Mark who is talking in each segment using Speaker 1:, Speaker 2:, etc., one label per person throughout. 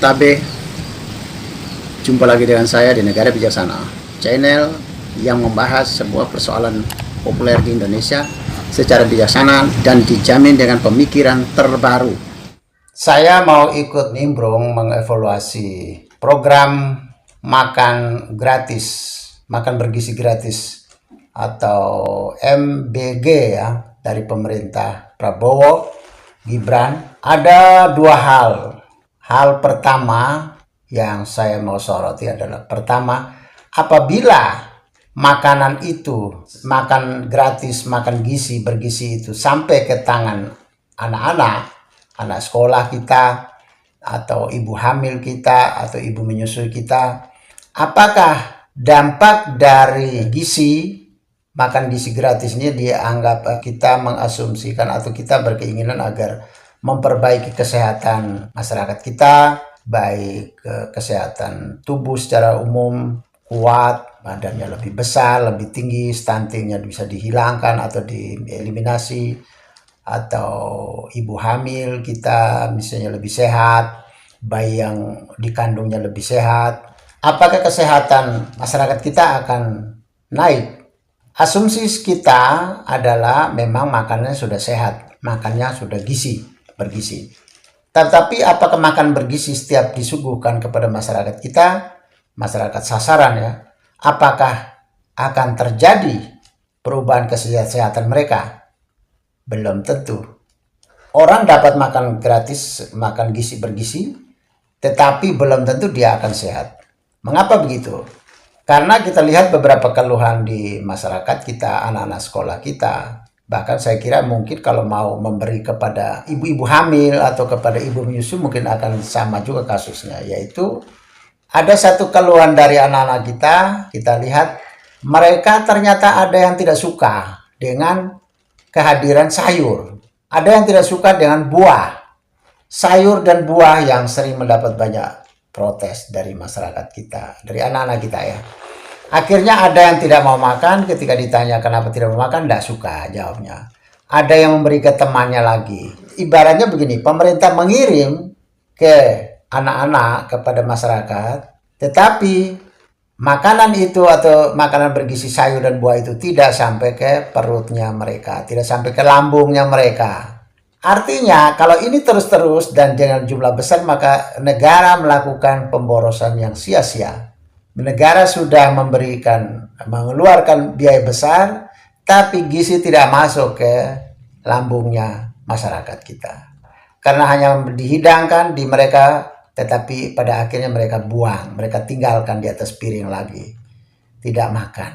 Speaker 1: Tabe, jumpa lagi dengan saya di Negara Bijaksana, channel yang membahas sebuah persoalan populer di Indonesia secara bijaksana dan dijamin dengan pemikiran terbaru. Saya mau ikut nimbrung mengevaluasi program makan gratis, makan bergizi gratis atau MBG ya dari pemerintah Prabowo Gibran. Ada dua hal. Hal pertama yang saya mau soroti adalah pertama, apabila makanan itu, makan gratis, makan gizi, bergizi itu sampai ke tangan anak-anak, anak sekolah kita, atau ibu hamil kita, atau ibu menyusui kita, apakah dampak dari gizi, makan gizi gratis ini dianggap kita mengasumsikan atau kita berkeinginan agar memperbaiki kesehatan masyarakat kita, baik kesehatan tubuh secara umum, kuat, badannya lebih besar, lebih tinggi, stuntingnya bisa dihilangkan atau dieliminasi, atau ibu hamil kita misalnya lebih sehat, bayi yang dikandungnya lebih sehat, apakah kesehatan masyarakat kita akan naik? Asumsi kita adalah memang makannya sudah sehat, makannya sudah bergizi. Tetapi apakah makan bergizi setiap disuguhkan kepada masyarakat kita, masyarakat sasaran ya, apakah akan terjadi perubahan kesehatan mereka? Belum tentu. Orang dapat makan gratis, makan gizi bergizi, tetapi belum tentu dia akan sehat. Mengapa begitu? Karena kita lihat beberapa keluhan di masyarakat kita, anak-anak sekolah kita, bahkan saya kira mungkin kalau mau memberi kepada ibu-ibu hamil atau kepada ibu menyusui mungkin akan sama juga kasusnya, yaitu ada satu keluhan dari anak-anak kita lihat mereka ternyata ada yang tidak suka dengan kehadiran sayur, ada yang tidak suka dengan buah, sayur dan buah yang sering mendapat banyak protes dari masyarakat kita, dari anak-anak kita ya. Akhirnya ada yang tidak mau makan, ketika ditanya kenapa tidak mau makan, tidak suka jawabnya. Ada yang memberi ke temannya lagi. Ibaratnya begini, pemerintah mengirim ke anak-anak kepada masyarakat, tetapi makanan itu atau makanan bergizi sayur dan buah itu tidak sampai ke perutnya mereka, tidak sampai ke lambungnya mereka. Artinya kalau ini terus-terus dan dengan jumlah besar, maka negara melakukan pemborosan yang sia-sia. Negara sudah mengeluarkan biaya besar, tapi gizi tidak masuk ke lambungnya masyarakat kita. Karena hanya dihidangkan di mereka, tetapi pada akhirnya mereka buang, mereka tinggalkan di atas piring lagi. Tidak makan.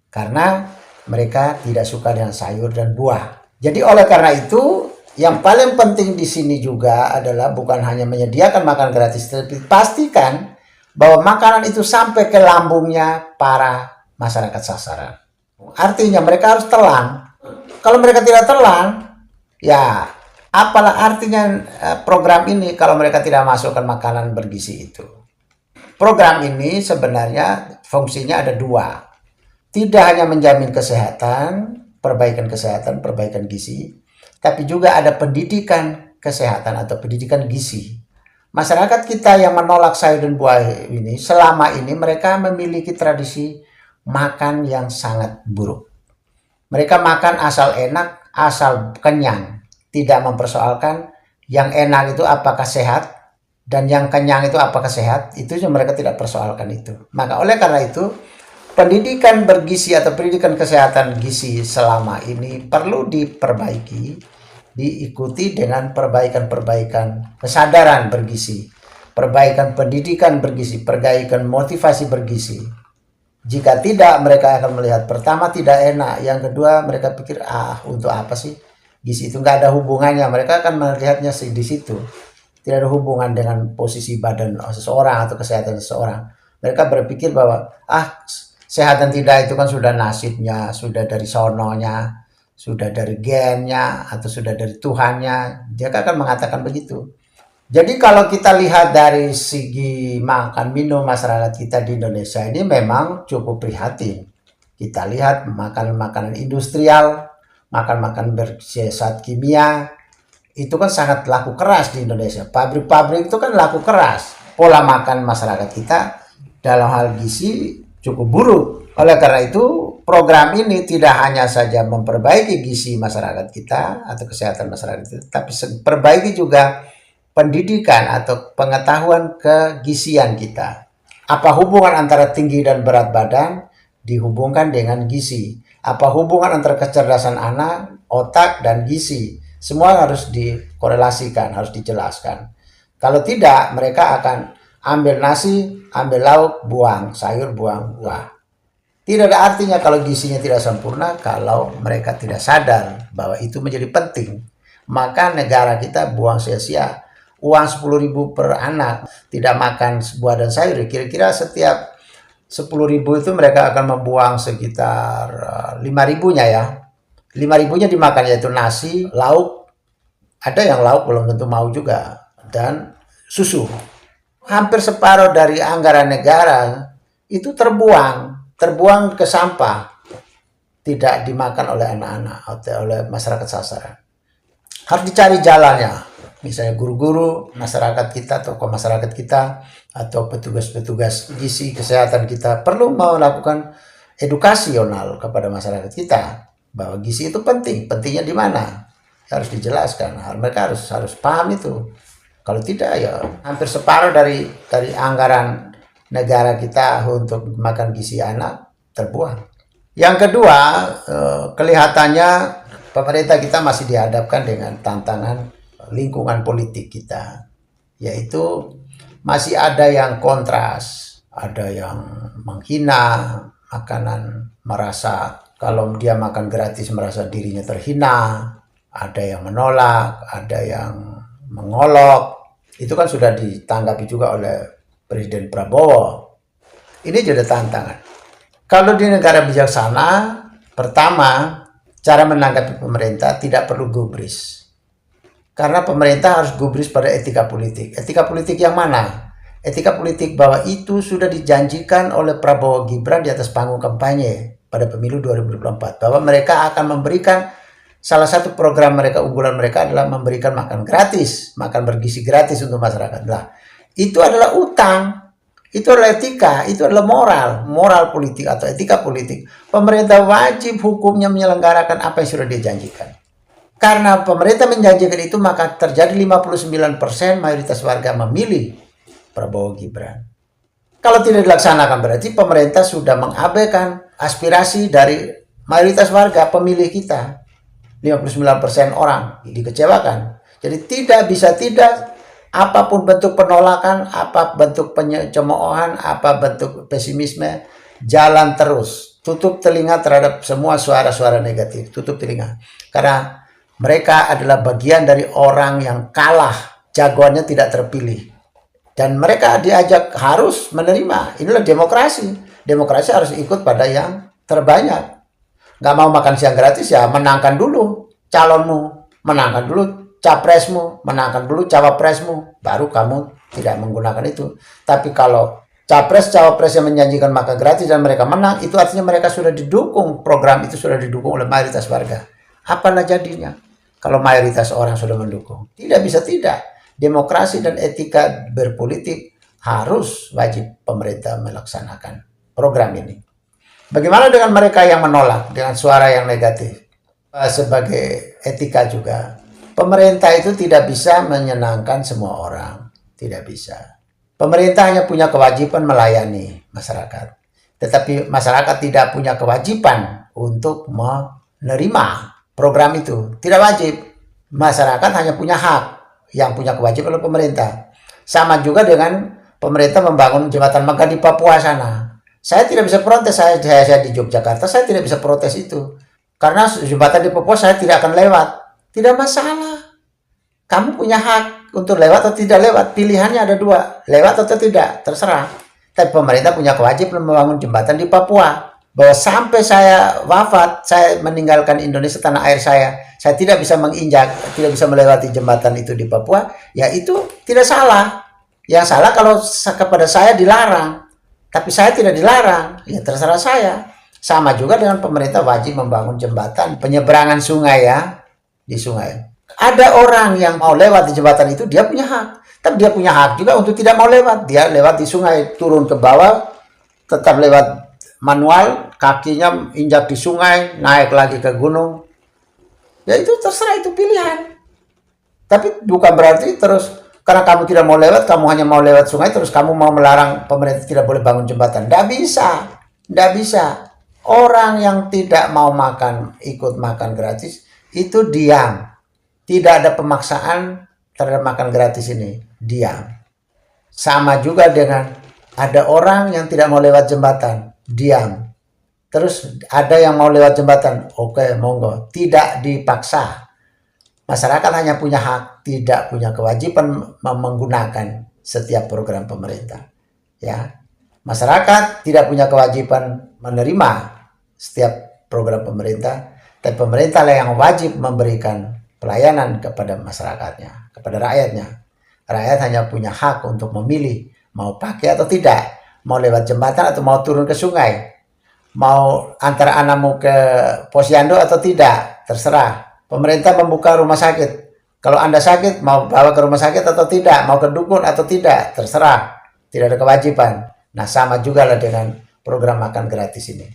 Speaker 1: Karena mereka tidak suka dengan sayur dan buah. Jadi oleh karena itu, yang paling penting di sini juga adalah bukan hanya menyediakan makan gratis, tapi pastikan bahwa makanan itu sampai ke lambungnya para masyarakat sasaran. Artinya mereka harus telan. Kalau mereka tidak telan, ya apalah artinya program ini kalau mereka tidak masukkan makanan bergizi itu. Program ini sebenarnya fungsinya ada dua. Tidak hanya menjamin kesehatan, perbaikan gizi, tapi juga ada pendidikan kesehatan atau pendidikan gizi. Masyarakat kita yang menolak sayur dan buah ini, selama ini mereka memiliki tradisi makan yang sangat buruk. Mereka makan asal enak, asal kenyang. Tidak mempersoalkan yang enak itu apakah sehat, dan yang kenyang itu apakah sehat, itu mereka tidak persoalkan itu. Maka oleh karena itu, pendidikan bergizi atau pendidikan kesehatan gizi selama ini perlu diperbaiki, diikuti dengan perbaikan kesadaran bergizi, perbaikan pendidikan bergizi, perbaikan motivasi bergizi. Jika tidak, mereka akan melihat pertama tidak enak, yang kedua mereka pikir untuk apa sih gizi itu, nggak ada hubungannya. Mereka akan melihatnya di situ, tidak ada hubungan dengan posisi badan seseorang atau kesehatan seseorang. Mereka berpikir bahwa sehat dan tidak itu kan sudah nasibnya, sudah dari sononya, sudah dari gennya, atau sudah dari Tuhannya. Dia akan mengatakan begitu. Jadi kalau kita lihat dari segi makan minum masyarakat kita di Indonesia ini memang cukup prihatin. Kita lihat makanan-makanan industrial, makan-makan berzat kimia, itu kan sangat laku keras di Indonesia. Pabrik-pabrik itu kan laku keras. Pola makan masyarakat kita dalam hal gizi cukup buruk. Oleh karena itu, program ini tidak hanya saja memperbaiki gizi masyarakat kita atau kesehatan masyarakat kita, tapi perbaiki juga pendidikan atau pengetahuan kegizian kita. Apa hubungan antara tinggi dan berat badan dihubungkan dengan gizi? Apa hubungan antara kecerdasan anak, otak, dan gizi? Semua harus dikorelasikan, harus dijelaskan. Kalau tidak, mereka akan ambil nasi, ambil lauk, buang sayur, buang buah. Tidak ada artinya kalau gizinya tidak sempurna, kalau mereka tidak sadar bahwa itu menjadi penting. Maka negara kita buang sia-sia. Uang 10.000 per anak, tidak makan buah dan sayur. Kira-kira setiap 10.000 itu mereka akan membuang sekitar 5.000-nya ya. 5.000-nya dimakan, yaitu nasi, lauk. Ada yang lauk belum tentu mau juga. Dan susu. Hampir separuh dari anggaran negara itu terbuang ke sampah. Tidak dimakan oleh anak-anak atau oleh masyarakat sasaran. Harus dicari jalannya. Misalnya guru-guru masyarakat kita, tokoh masyarakat kita, atau petugas-petugas gizi kesehatan kita perlu melakukan edukasional kepada masyarakat kita bahwa gizi itu penting. Pentingnya di mana? Harus dijelaskan. Mereka harus paham itu. Kalau tidak, ya hampir separuh dari anggaran negara kita untuk makan gizi anak terbuang. Yang kedua, kelihatannya pemerintah kita masih dihadapkan dengan tantangan lingkungan politik kita, yaitu masih ada yang kontras, ada yang menghina makanan, merasa kalau dia makan gratis merasa dirinya terhina, ada yang menolak, ada yang mengolok. Itu kan sudah ditanggapi juga oleh Presiden Prabowo. Ini jadi tantangan. Kalau di negara bijaksana, pertama, cara menanggapi pemerintah tidak perlu gubris. Karena pemerintah harus gubris pada etika politik. Etika politik yang mana? Etika politik bahwa itu sudah dijanjikan oleh Prabowo Gibran di atas panggung kampanye pada pemilu 2024. Bahwa mereka akan memberikan, salah satu program mereka, unggulan mereka adalah memberikan makan gratis. Makan bergizi gratis untuk masyarakat. Nah, itu adalah utang. Itu adalah etika. Itu adalah moral politik atau etika politik. Pemerintah wajib hukumnya menyelenggarakan apa yang sudah dijanjikan. Karena pemerintah menjanjikan itu, maka terjadi 59% mayoritas warga memilih Prabowo Gibran. Kalau tidak dilaksanakan, berarti pemerintah sudah mengabaikan aspirasi dari mayoritas warga pemilih kita. 59% orang dikecewakan. Jadi tidak bisa tidak, apapun bentuk penolakan, apa bentuk pencemoohan, apa bentuk pesimisme, jalan terus. Tutup telinga terhadap semua suara-suara negatif. Tutup telinga. Karena mereka adalah bagian dari orang yang kalah, jagoannya tidak terpilih. Dan mereka diajak harus menerima. Inilah demokrasi. Demokrasi harus ikut pada yang terbanyak. Gak mau makan siang gratis, ya menangkan dulu calonmu. Menangkan dulu capresmu. Menangkan dulu cawapresmu. Baru kamu tidak menggunakan itu. Tapi kalau capres-cawapres yang menjanjikan makan gratis dan mereka menang, itu artinya mereka sudah didukung. Program itu sudah didukung oleh mayoritas warga. Apalah jadinya kalau mayoritas orang sudah mendukung? Tidak bisa tidak. Demokrasi dan etika berpolitik harus wajib pemerintah melaksanakan program ini. Bagaimana dengan mereka yang menolak dengan suara yang negatif? Sebagai etika juga, pemerintah itu tidak bisa menyenangkan semua orang. Tidak bisa. Pemerintah hanya punya kewajiban melayani masyarakat. Tetapi masyarakat tidak punya kewajiban untuk menerima program itu. Tidak wajib. Masyarakat hanya punya hak. Yang punya kewajiban oleh pemerintah. Sama juga dengan pemerintah membangun jembatan Megah di Papua sana. Saya tidak bisa protes. Saya di Yogyakarta, saya tidak bisa protes itu. Karena jembatan di Papua saya tidak akan lewat. Tidak masalah. Kamu punya hak untuk lewat atau tidak lewat. Pilihannya ada dua. Lewat atau tidak. Terserah. Tapi pemerintah punya kewajiban membangun jembatan di Papua. Bahwa sampai saya wafat, saya meninggalkan Indonesia, tanah air saya tidak bisa menginjak, tidak bisa melewati jembatan itu di Papua, ya itu tidak salah. Yang salah kalau kepada saya dilarang, tapi saya tidak dilarang, ya terserah saya. Sama juga dengan pemerintah wajib membangun jembatan penyeberangan sungai ya, di sungai.
Speaker 2: Ada orang yang mau lewat di jembatan itu, dia punya hak. Tapi dia punya hak juga untuk tidak mau lewat. Dia lewat di sungai, turun ke bawah, tetap lewat manual, kakinya injak di sungai, naik lagi ke gunung. Ya itu terserah, itu pilihan. Tapi bukan berarti terus karena kamu tidak mau lewat, kamu hanya mau lewat sungai, terus kamu mau melarang pemerintah tidak boleh bangun jembatan. Tidak bisa. Tidak bisa. Orang yang tidak mau makan, ikut makan gratis, itu diam. Tidak ada pemaksaan terhadap makan gratis ini. Diam. Sama juga dengan ada orang yang tidak mau lewat jembatan. Diam. Terus ada yang mau lewat jembatan. Oke, monggo. Tidak dipaksa. Masyarakat hanya punya hak, tidak punya kewajiban menggunakan setiap program pemerintah. Ya, masyarakat tidak punya kewajiban menerima setiap program pemerintah, tapi pemerintah lah yang wajib memberikan pelayanan kepada masyarakatnya, kepada rakyatnya. Rakyat hanya punya hak untuk memilih mau pakai atau tidak, mau lewat jembatan atau mau turun ke sungai, mau antar anakmu ke posyandu atau tidak, terserah. Pemerintah membuka rumah sakit. Kalau Anda sakit, mau bawa ke rumah sakit atau tidak, mau ke dukun atau tidak, terserah. Tidak ada kewajiban. Nah, sama juga lah dengan program makan gratis ini.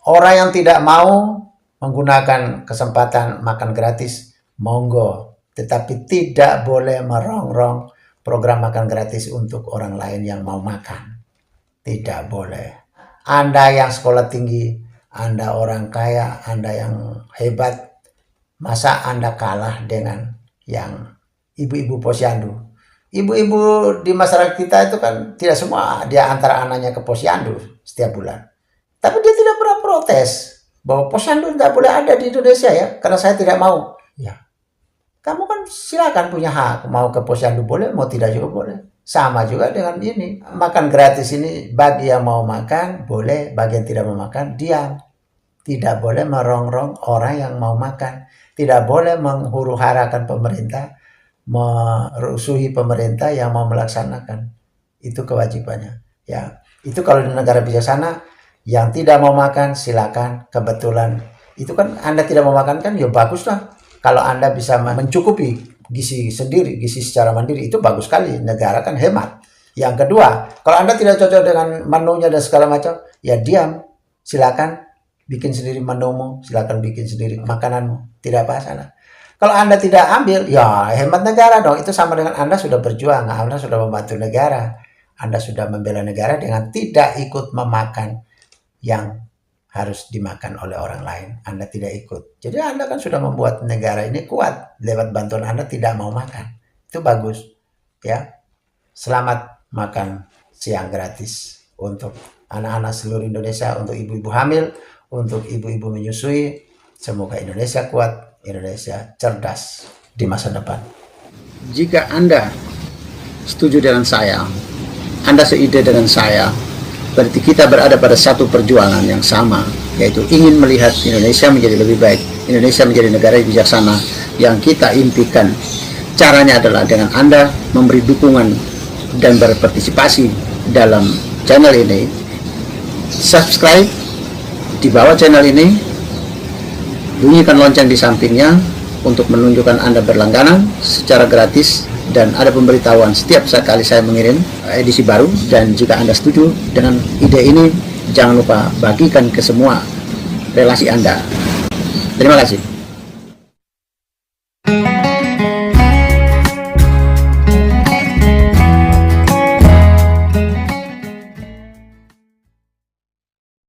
Speaker 2: Orang yang tidak mau menggunakan kesempatan makan gratis, monggo. Tetapi tidak boleh merongrong program makan gratis untuk orang lain yang mau makan. Tidak boleh. Anda yang sekolah tinggi, Anda orang kaya, Anda yang hebat, masa Anda kalah dengan yang ibu-ibu posyandu? Ibu-ibu di masyarakat kita itu kan tidak semua dia antara anaknya ke posyandu setiap bulan. Tapi dia tidak pernah protes bahwa posyandu tidak boleh ada di Indonesia ya, karena saya tidak mau. Ya, kamu kan silakan punya hak, mau ke posyandu boleh, mau tidak juga boleh. Sama juga dengan ini, makan gratis ini bagi yang mau makan boleh, bagi yang tidak mau makan diam. Tidak boleh merongrong orang yang mau makan. Tidak boleh menghuru-harakan pemerintah, merusuhi pemerintah yang mau melaksanakan. Itu kewajibannya. Ya, itu kalau di negara bijaksana, yang tidak mau makan silakan. Kebetulan itu kan Anda tidak mau makan kan, ya bagus lah. Kalau Anda bisa mencukupi gizi sendiri, gizi secara mandiri, itu bagus sekali. Negara kan hemat. Yang kedua, kalau Anda tidak cocok dengan menunya dan segala macam, ya diam. Silakan bikin sendiri menumu, silakan bikin sendiri makananmu, tidak masalah. Kalau Anda tidak ambil, ya hemat negara dong. Itu sama dengan Anda sudah berjuang, Anda sudah membantu negara, Anda sudah membela negara dengan tidak ikut memakan yang harus dimakan oleh orang lain. Anda tidak ikut. Jadi Anda kan sudah membuat negara ini kuat lewat bantuan Anda tidak mau makan. Itu bagus, ya. Selamat makan siang gratis untuk anak-anak seluruh Indonesia, untuk ibu-ibu hamil, untuk ibu-ibu menyusui. Semoga Indonesia kuat, Indonesia cerdas di masa depan.
Speaker 1: Jika Anda setuju dengan saya, Anda seide dengan saya, berarti kita berada pada satu perjuangan yang sama, yaitu ingin melihat Indonesia menjadi lebih baik, Indonesia menjadi negara yang bijaksana yang kita impikan. Caranya adalah dengan Anda memberi dukungan dan berpartisipasi dalam channel ini. Subscribe di bawah channel ini, bunyikan lonceng di sampingnya untuk menunjukkan Anda berlangganan secara gratis, dan ada pemberitahuan setiap kali saya mengirim edisi baru. Dan jika Anda setuju dengan ide ini, jangan lupa bagikan ke semua relasi Anda. Terima kasih.